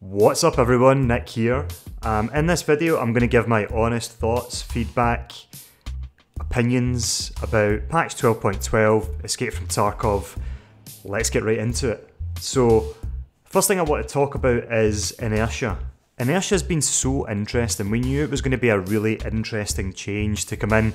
What's up everyone, Nick here. In this video I'm going to give my honest thoughts, feedback, opinions about patch 12.12, Escape from Tarkov. Let's get right into it. So, first thing I want to talk about is Inertia. Inertia has been so interesting. We knew it was going to be a really interesting change to come in,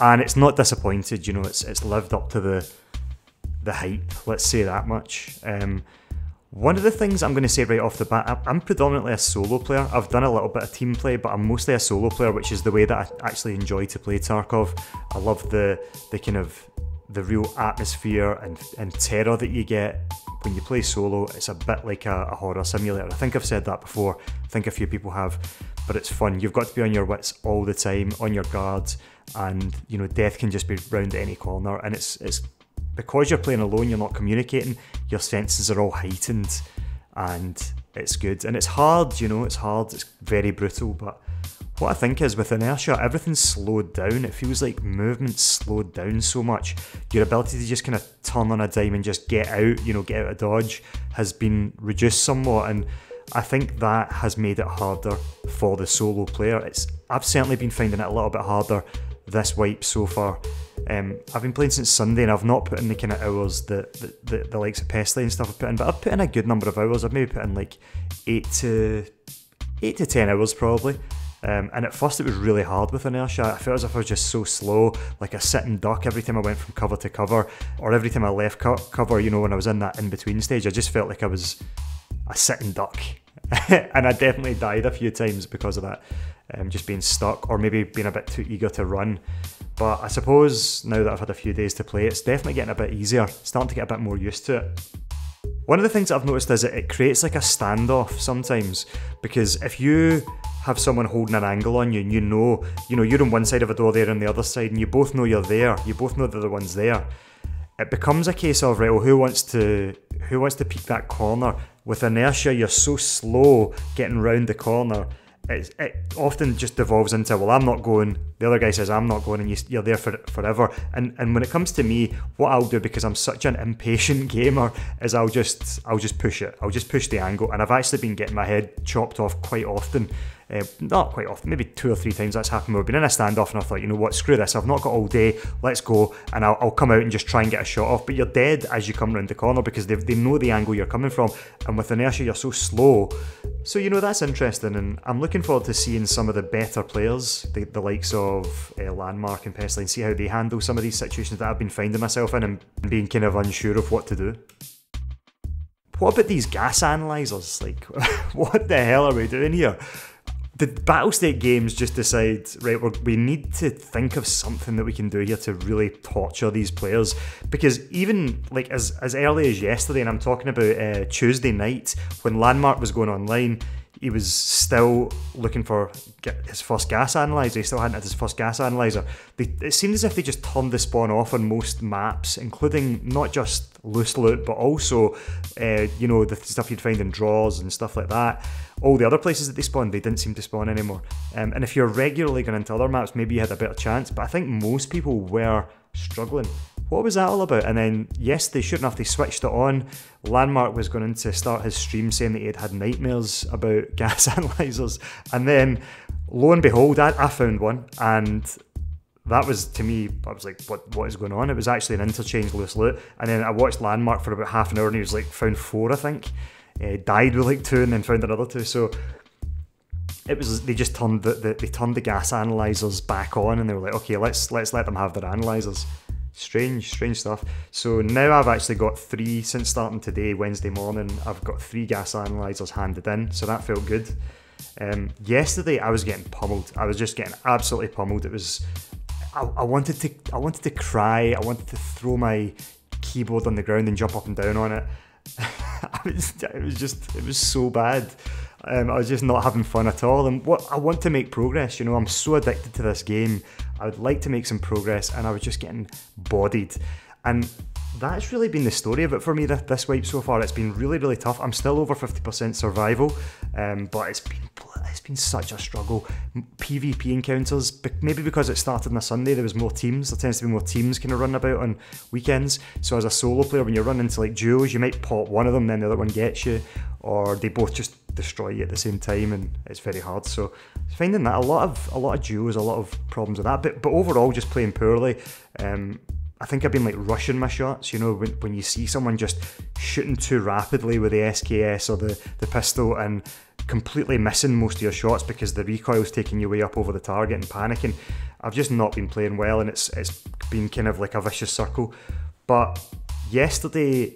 and it's not disappointed, you know, it's lived up to the hype, let's say that much. One of the things I'm going to say right off the bat, I'm predominantly a solo player. I've done a little bit of team play, but I'm mostly a solo player, which is the way that I actually enjoy to play Tarkov. I love the kind of the real atmosphere and terror that you get when you play solo. It's a bit like a horror simulator. I think I've said that before. I think a few people have, but it's fun. You've got to be on your wits all the time, on your guard, and you know, death can just be round any corner, and it's because you're playing alone, you're not communicating, your senses are all heightened, and it's good. And it's hard, you know, it's hard, it's very brutal, but what I think is with Inertia, everything's slowed down. It feels like movement's slowed down so much. Your ability to just kind of turn on a dime and just get out, you know, get out of dodge has been reduced somewhat, and I think that has made it harder for the solo player. I've certainly been finding it a little bit harder this VoiP so far. I've been playing since Sunday and I've not put in the kind of hours that the likes of Pestley and stuff have put in, but I've put in a good number of hours. I've maybe put in like 8 to 10 hours probably. And at first it was really hard with Inertia. I felt as if I was just so slow, like a sitting duck every time I went from cover to cover, or every time I left cover, you know, when I was in that in-between stage, I just felt like I was a sitting duck. And I definitely died a few times because of that, just being stuck or maybe being a bit too eager to run. But I suppose now that I've had a few days to play, it's definitely getting a bit easier, starting to get a bit more used to it. One of the things that I've noticed is that it creates like a standoff sometimes, because if you have someone holding an angle on you and you know you're on one side of a door, they're on the other side, and you both know you're there, you both know the other one's there, it becomes a case of, right, well, who wants to peek that corner? With Inertia, you're so slow getting round the corner, it often just devolves into, well, I'm not going, the other guy says I'm not going, and you're there forever. And when it comes to me, what I'll do, because I'm such an impatient gamer, is I'll just push it. I'll just push the angle, and I've actually been getting my head chopped off quite often. Not quite often, maybe 2 or 3 times that's happened. We've been in a standoff and I thought, you know what, screw this, I've not got all day, let's go, and I'll come out and just try and get a shot off, but you're dead as you come round the corner because they know the angle you're coming from, and with Inertia you're so slow. So you know, that's interesting, and I'm looking forward to seeing some of the better players, the likes of Landmark and Pestley, and see how they handle some of these situations that I've been finding myself in and being kind of unsure of what to do. What about these gas analyzers? Like, what the hell are we doing here? The Battlestate games just decide, right, we need to think of something that we can do here to really torture these players. Because even like as early as yesterday, and I'm talking about Tuesday night, when Landmark was going online, he was still looking for his first gas analyzer. He still hadn't had his first gas analyzer. It seemed as if they just turned the spawn off on most maps, including not just loose loot, but also, you know, the stuff you'd find in draws and stuff like that. All the other places that they spawned, they didn't seem to spawn anymore. And if you're regularly going into other maps, maybe you had a better chance, but I think most people were struggling. What was that all about? And then yesterday, sure enough, they switched it on. Landmark was going to start his stream saying that he had nightmares about gas analyzers. And then, lo and behold, I found one. And that was, to me, I was like, what is going on? It was actually an interchange loose loot. And then I watched Landmark for about half an hour and he was like, found 4, I think. Died with like 2 and then found another 2. So it was, they just turned they turned the gas analyzers back on, and they were like, okay, let's let them have their analyzers. Strange stuff. So now I've actually got 3 since starting today, Wednesday morning. I've got 3 gas analyzers handed in, so that felt good. Yesterday I was getting pummeled. I was just getting absolutely pummeled. It was, I wanted to cry. I wanted to throw my keyboard on the ground and jump up and down on it. It was so bad. I was just not having fun at all, and I want to make progress, you know, I'm so addicted to this game. I would like to make some progress, and I was just getting bodied, and that's really been the story of it for me this VoiP so far. It's been really tough. I'm still over 50% survival, but it's been such a struggle. PvP encounters, maybe because it started on a Sunday, there was more teams. There tends to be more teams kind of running about on weekends. So as a solo player, when you're running into like duos, you might pop one of them, then the other one gets you, or they both just destroy you at the same time, and it's very hard. So finding that a lot of duos, a lot of problems with that. But overall, just playing poorly. I think I've been like rushing my shots, you know, when you see someone just shooting too rapidly with the SKS or the pistol and completely missing most of your shots because the recoil's taking you way up over the target and panicking. I've just not been playing well, and it's been kind of like a vicious circle. But yesterday,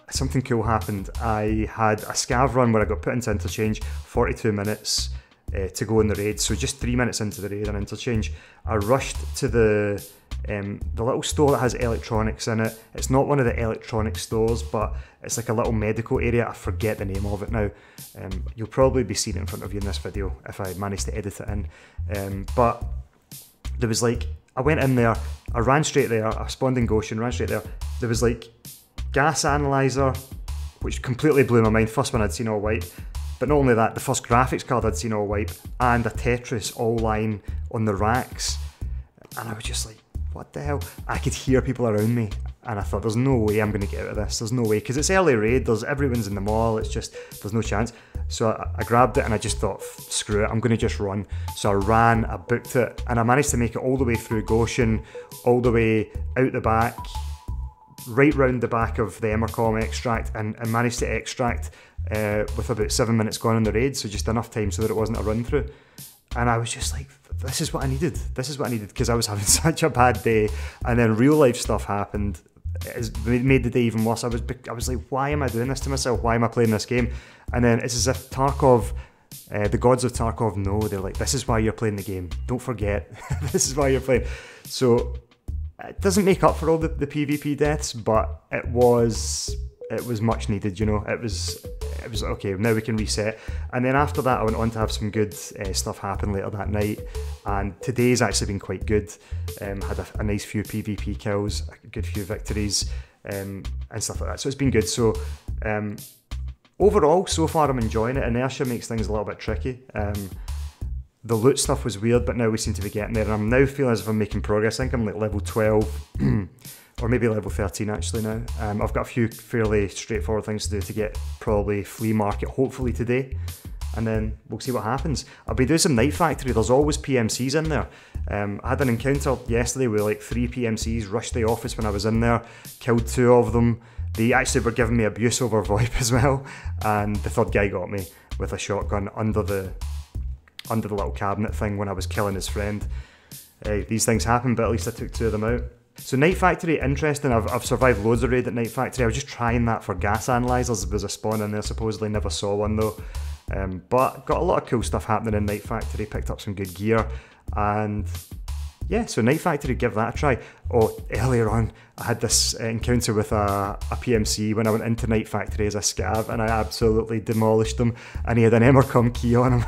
something cool happened. I had a scav run where I got put into interchange, 42 minutes to go in the raid. So just 3 minutes into the raid and interchange, I rushed to the little store that has electronics in it. It's not one of the electronic stores, but it's like a little medical area. I forget the name of it now. You'll probably be seeing it in front of you in this video if I manage to edit it in. But there was like, I went in there, I ran straight there, I spawned in Goshen, ran straight there. There was like gas analyzer, which completely blew my mind. First one I'd seen all white. But not only that, the first graphics card I'd seen all white, and a Tetris all lying on the racks. And I was just like, what the hell? I could hear people around me, and I thought, there's no way I'm going to get out of this. There's no way, because it's early raid, everyone's in the mall, it's just, there's no chance. So I grabbed it and I just thought, screw it, I'm going to just run. So I ran, I booked it, and I managed to make it all the way through Goshen, all the way out the back, right round the back of the Emercom extract, and managed to extract with about 7 minutes gone on the raid, so just enough time so that it wasn't a run through. And I was just like, this is what I needed. This is what I needed, because I was having such a bad day, and then real life stuff happened. It made the day even worse. I was like, why am I doing this to myself? Why am I playing this game? And then it's as if Tarkov, the gods of Tarkov know. They're like, this is why you're playing the game. Don't forget, this is why you're playing. So it doesn't make up for all the PvP deaths, but it was much needed, you know. It was okay, now we can reset. And then after that I went on to have some good stuff happen later that night, and today's actually been quite good. Had a nice few PvP kills, a good few victories, and stuff like that, so it's been good. So overall, so far I'm enjoying it. Inertia makes things a little bit tricky. The loot stuff was weird, but now we seem to be getting there, and I'm now feeling as if I'm making progress. I think I'm like level 12 or maybe level 13 actually now. I've got a few fairly straightforward things to do to get probably flea market hopefully today, and then we'll see what happens. I'll be doing some Night Factory. There's always PMCs in there. I had an encounter yesterday with like 3 PMCs, rushed the office when I was in there, killed 2 of them. They actually were giving me abuse over VoiP as well, and the third guy got me with a shotgun under the little cabinet thing when I was killing his friend. These things happen, but at least I took 2 of them out. So Night Factory, interesting. I've survived loads of raid at Night Factory. I was just trying that for gas analyzers. There was a spawn in there, supposedly never saw one though. But got a lot of cool stuff happening in Night Factory, picked up some good gear, and yeah, so Night Factory, give that a try. Oh, earlier on I had this encounter with a PMC when I went into Night Factory as a scav, and I absolutely demolished him, and he had an Emercom key on him.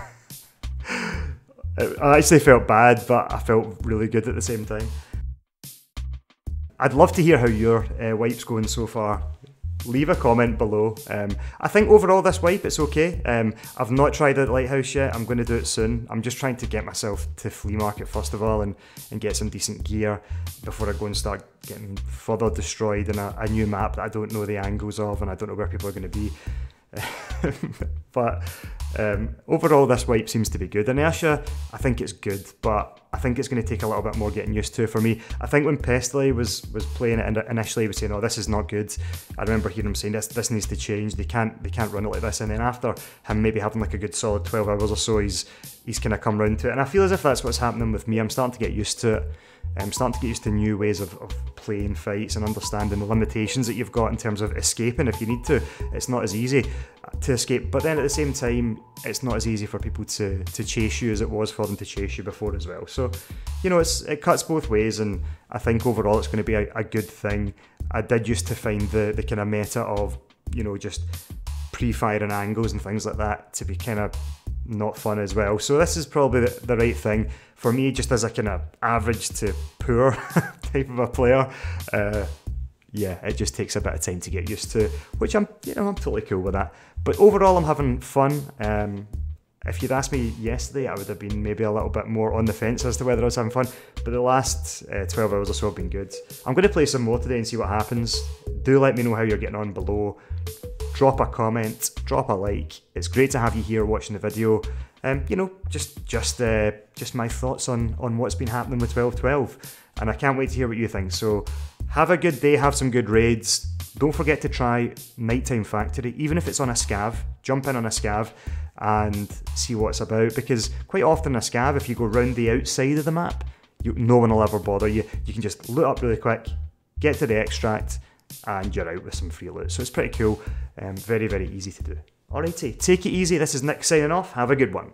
I actually felt bad, but I felt really good at the same time. I'd love to hear how your wipe's going so far. Leave a comment below. I think overall this wipe, it's okay. I've not tried it at Lighthouse yet. I'm going to do it soon. I'm just trying to get myself to flea market first of all, and get some decent gear before I go and start getting further destroyed in a new map that I don't know the angles of, and I don't know where people are going to be. But overall this wipe seems to be good. Inertia, I think it's good, but I think it's going to take a little bit more getting used to for me. I think when Pestley was playing it, and initially he was saying, oh, this is not good. I remember hearing him saying this needs to change, they can't run it like this. And then after him maybe having like a good solid 12 hours or so, he's kind of come round to it, and I feel as if that's what's happening with me. I'm starting to get used to it. I'm starting to get used to new ways of playing fights and understanding the limitations that you've got in terms of escaping if you need to. It's not as easy to escape, but then at the same time, it's not as easy for people to chase you as it was for them to chase you before as well. So, you know, it cuts both ways, and I think overall it's going to be a good thing. I did used to find the kind of meta of, you know, just pre-firing angles and things like that to be kind of not fun as well. So this is probably the right thing for me, just as a kind of average to poor type of a player. Yeah, it just takes a bit of time to get used to, which I'm totally cool with that. But overall, I'm having fun. If you'd asked me yesterday, I would have been maybe a little bit more on the fence as to whether I was having fun, but the last 12 hours or so have been good. I'm going to play some more today and see what happens. Do let me know how you're getting on below. drop a comment, drop a like. It's great to have you here watching the video. You know, just my thoughts on what's been happening with 12.12, and I can't wait to hear what you think. So have a good day, have some good raids. Don't forget to try Nighttime Factory, even if it's on a scav. Jump in on a scav and see what it's about, because quite often a scav, if you go round the outside of the map, no one will ever bother you. You can just loot up really quick, get to the extract, and you're out with some free loot. So it's pretty cool, very, very easy to do. Alrighty, take it easy. This is Nick signing off. Have a good one.